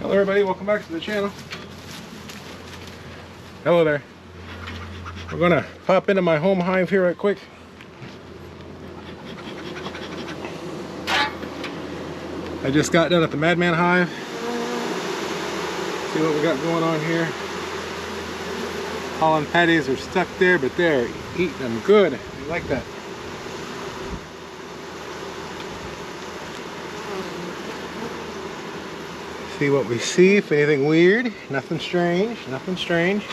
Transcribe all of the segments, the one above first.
Hello everybody, welcome back to the channel. Hello there. We're gonna pop into my home hive here right quick. I just got done at the Madman hive. See what we got going on here. Holland patties are stuck there, but they're eating them good. I like that. See what we see, if anything weird. Nothing strange, nothing strange.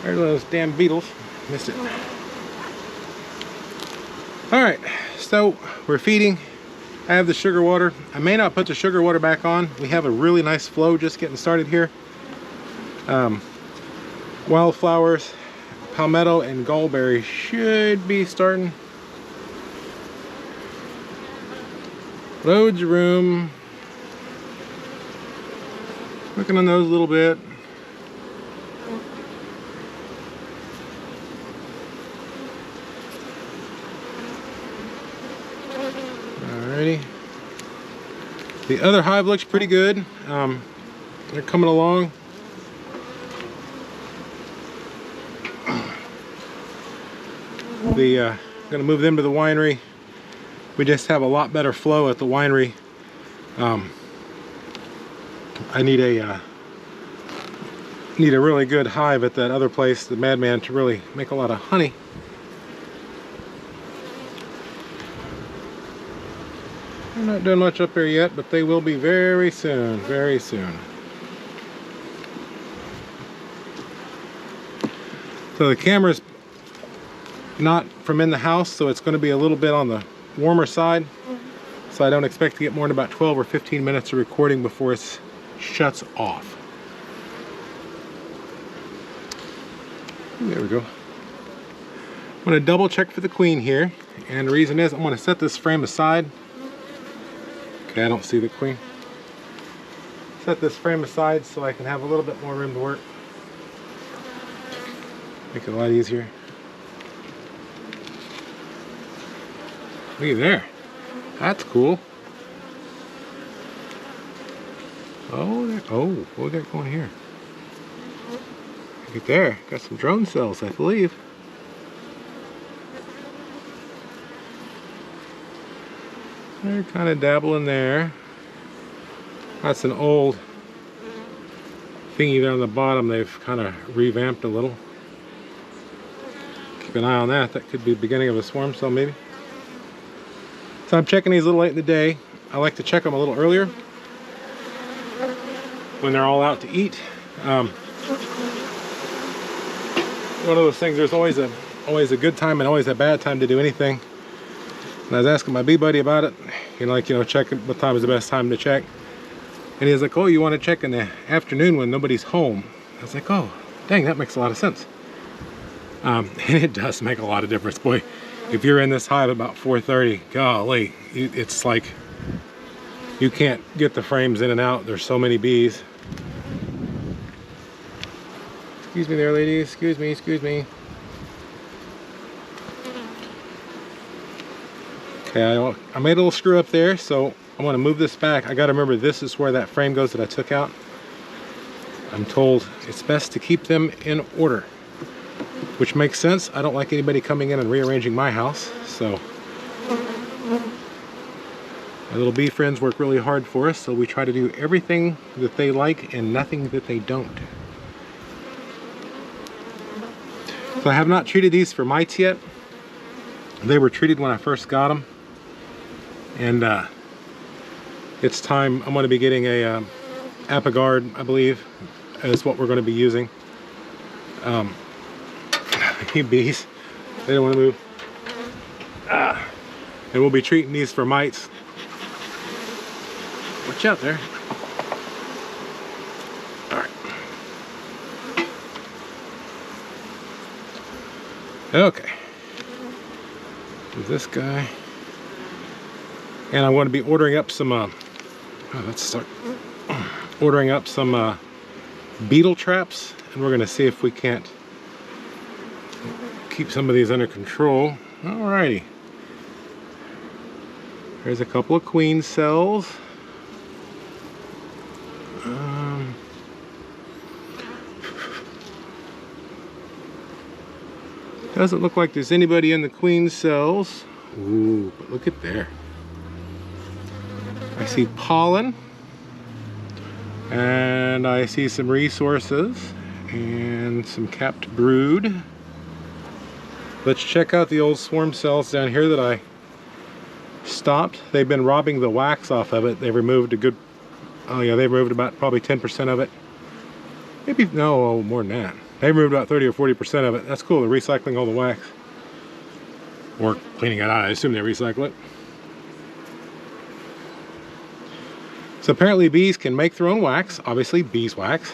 There's those damn beetles. Missed it. Alright, so we're feeding. I have the sugar water. I may not put the sugar water back on. We have a really nice flow just getting started here. Wildflowers, palmetto, and gallberry should be starting. Loads of room. Working on those a little bit. Alrighty. The other hive looks pretty good. They're coming along. I'm gonna move them to the winery. We just have a lot better flow at the winery. I need a really good hive at that other place, the Madman, to really make a lot of honey. They're not doing much up here yet, but they will be very soon, very soon. So the camera's not from in the house, so it's going to be a little bit on the warmer side. So I don't expect to get more than about 12 or 15 minutes of recording before it shuts off. There we go. I'm going to double check for the queen here, and the reason is I'm going to set this frame aside. Okay, I don't see the queen. Set this frame aside so I can have a little bit more room to work. Make it a lot easier. Look at there. That's cool. Oh, what we got going here? Look at there. Got some drone cells, I believe. They're kind of dabbling there. That's an old thingy there on the bottom. They've kind of revamped a little. Keep an eye on that. That could be the beginning of a swarm cell, maybe. So I'm checking these a little late in the day. I like to check them a little earlier when they're all out to eat. One of those things, there's always a good time and always a bad time to do anything. And I was asking my bee buddy about it, checking what time is the best time to check. And he was like, oh, you want to check in the afternoon when nobody's home? I was like, oh, dang, that makes a lot of sense. And it does make a lot of difference. Boy, if you're in this hive about 4:30, golly, it's like you can't get the frames in and out. There's so many bees. Excuse me there, ladies. Excuse me, excuse me. Okay, I made a little screw up there, so I want to move this back. I got to remember this is where that frame goes that I took out. I'm told it's best to keep them in order, which makes sense. I don't like anybody coming in and rearranging my house, so my little bee friends work really hard for us, so we try to do everything that they like and nothing that they don't. So I have not treated these for mites yet. They were treated when I first got them, and it's time. I'm going to be getting a Apigard, I believe, is what we're going to be using. Bees, they don't want to move. And we'll be treating these for mites. Watch out there. Alright. Okay. This guy. And I'm going to be ordering up some let's start ordering up some beetle traps, and we're going to see if we can't keep some of these under control. Alrighty. There's a couple of queen cells. Doesn't look like there's anybody in the queen cells. Ooh, but look at there. I see pollen, and I see some resources and some capped brood. Let's check out the old swarm cells down here that I stopped. They've been robbing the wax off of it. They removed a good, oh yeah, they removed about probably 10% of it. Maybe, no, more than that. They removed about 30 or 40% of it. That's cool, they're recycling all the wax. Or cleaning it out, I assume they recycle it. So apparently bees can make their own wax, obviously beeswax.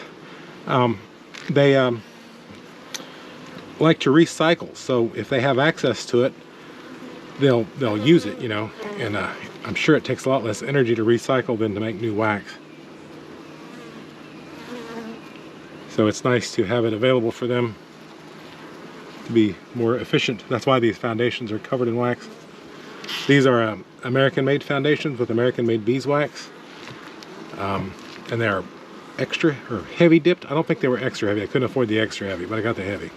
They like to recycle, so if they have access to it, they'll use it, you know, and I'm sure it takes a lot less energy to recycle than to make new wax. So it's nice to have it available for them to be more efficient. That's why these foundations are covered in wax. These are American-made foundations with American-made beeswax. And they're extra or heavy dipped. I don't think they were extra heavy. I couldn't afford the extra heavy, but I got the heavy.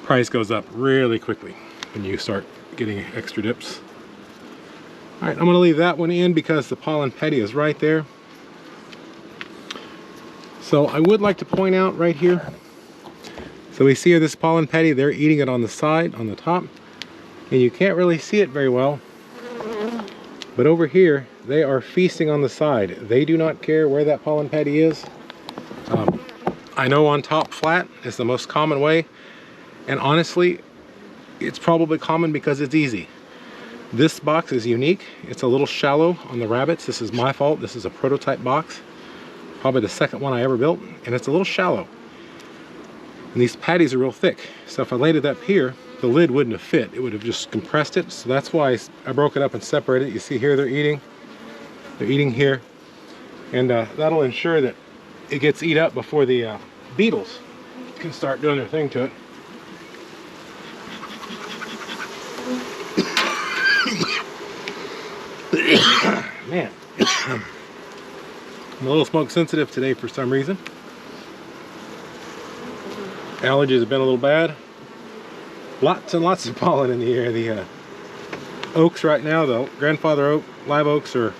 Price goes up really quickly when you start getting extra dips. All right, I'm gonna leave that one in because the pollen petty is right there. So I would like to point out right here, so we see here this pollen petty, they're eating it on the side, on the top, and you can't really see it very well. But over here, they are feasting on the side. They do not care where that pollen petty is. I know on top flat is the most common way, and honestly, it's probably common because it's easy. This box is unique. It's a little shallow on the rabbits. This is my fault. This is a prototype box. Probably the second one I ever built, and it's a little shallow. And these patties are real thick. So if I laid it up here, the lid wouldn't have fit. It would have just compressed it. So that's why I broke it up and separated it. You see here they're eating. They're eating here. And that'll ensure that it gets eat up before the beetles can start doing their thing to it. Man, I'm a little smoke sensitive today for some reason. Allergies have been a little bad. Lots and lots of pollen in the air. The oaks right now, the grandfather oak, live oaks are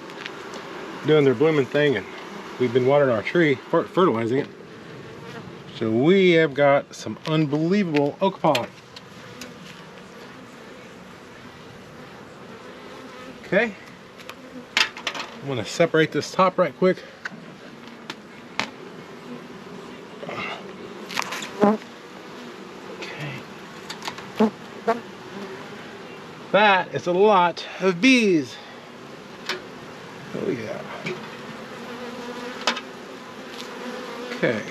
doing their blooming thing, and we've been watering our tree, fertilizing it. So we have got some unbelievable oak pollen. Okay, I'm going to separate this top right quick. That is a lot of bees. Oh yeah. Okay.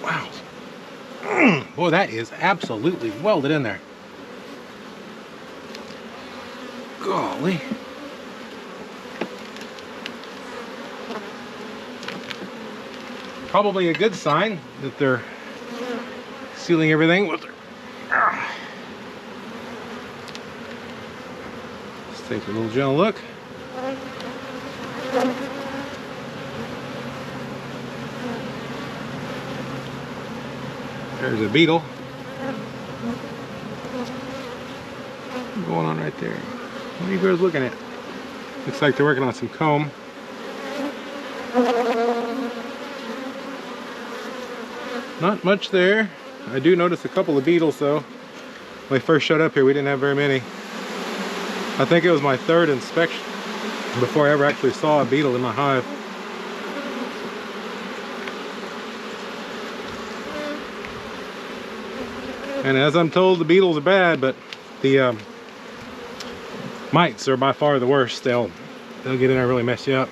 Wow. Boy, that is absolutely welded in there. Golly. Probably a good sign that they're sealing everything with their... Let's take a little gentle look. There's a beetle. What's going on right there? What are you guys looking at? Looks like they're working on some comb. Not much there. I do notice a couple of beetles though. When I first showed up here, we didn't have very many. I think it was my third inspection before I ever actually saw a beetle in my hive. And as I'm told, the beetles are bad, but the mites are by far the worst. They'll get in there and really mess you up.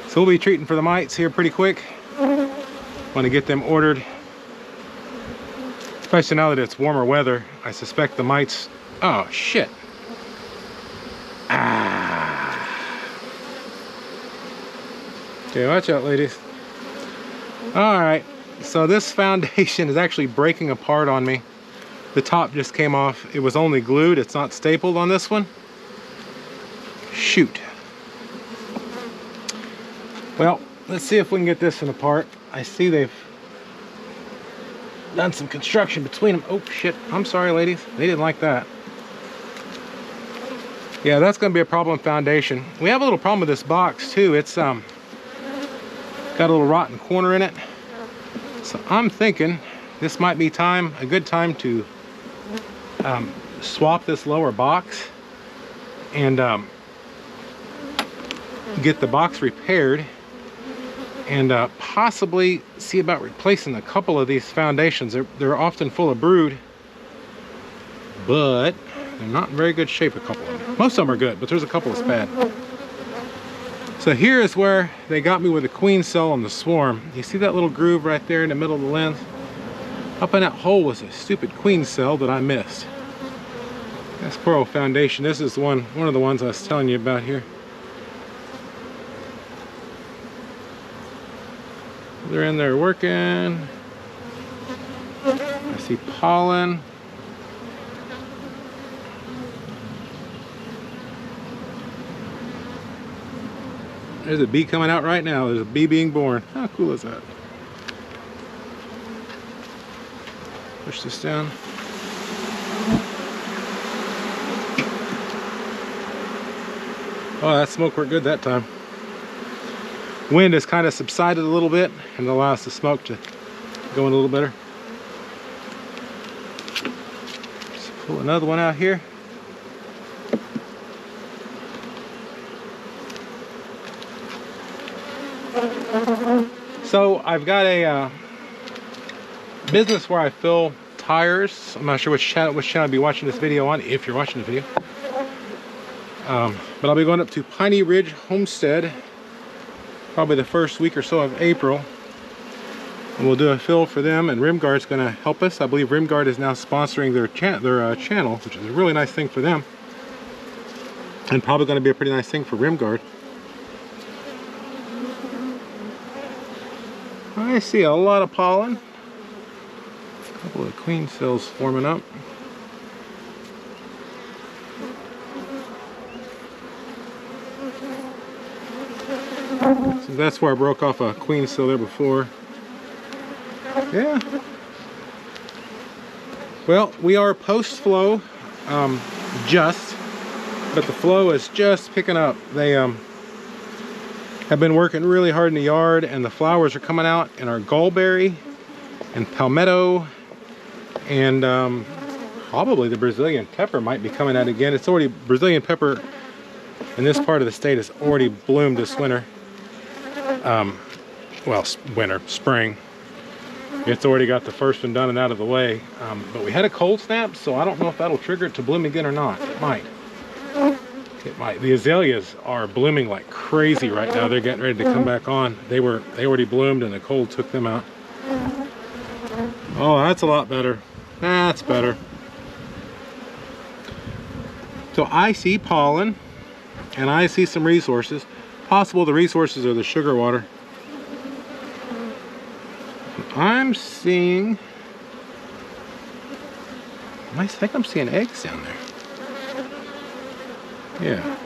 So we'll be treating for the mites here pretty quick. Want to get them ordered, especially now that it's warmer weather. I suspect the mites... Oh shit. Okay, watch out, ladies. All right, so this foundation is actually breaking apart on me. The top just came off. It was only glued, it's not stapled on this one. Shoot. Well, let's see if we can get this one apart. I see they've done some construction between them. Oh shit, I'm sorry ladies, they didn't like that. Yeah, that's gonna be a problem foundation. We have a little problem with this box too. It's got a little rotten corner in it. So I'm thinking this might be a good time to swap this lower box and get the box repaired and possibly see about replacing a couple of these foundations. They're often full of brood, but they're not in very good shape, a couple of them. Most of them are good, but there's a couple that's bad. So here is where they got me with the queen cell on the swarm. You see that little groove right there in the middle of the lens? Up in that hole was a stupid queen cell that I missed. That's Pearl Foundation. This is one of the ones I was telling you about here. They're in there working. I see pollen. There's a bee coming out right now. There's a bee being born. How cool is that? Push this down. Oh, that smoke worked good that time. Wind has kind of subsided a little bit and allows the smoke to go in a little better. Just pull another one out here. So I've got a business where I fill tires. I'm not sure which channel I'll be watching this video on, if you're watching the video. But I'll be going up to Piney Ridge Homestead probably the first week or so of April, and we'll do a fill for them, and Rimguard's going to help us. I believe Rimguard is now sponsoring their channel, which is a really nice thing for them, and probably going to be a pretty nice thing for Rimguard. I see a lot of pollen. A couple of queen cells forming up. So that's where I broke off a queen cell there before. Yeah. Well, we are post-flow, but the flow is just picking up. They have been working really hard in the yard, and the flowers are coming out in our gallberry and palmetto, and probably the Brazilian pepper might be coming out again. It's already, Brazilian pepper in this part of the state has already bloomed this winter. Well, spring. It's already got the first one done and out of the way. But we had a cold snap, so I don't know if that'll trigger it to bloom again or not. It might. It might. The azaleas are blooming like crazy right now. They're getting ready to come back on. They already bloomed and the cold took them out. Oh, that's a lot better. That's better. So I see pollen and I see some resources. Possible the resources are the sugar water. I'm seeing, I think I'm seeing eggs down there. Yeah.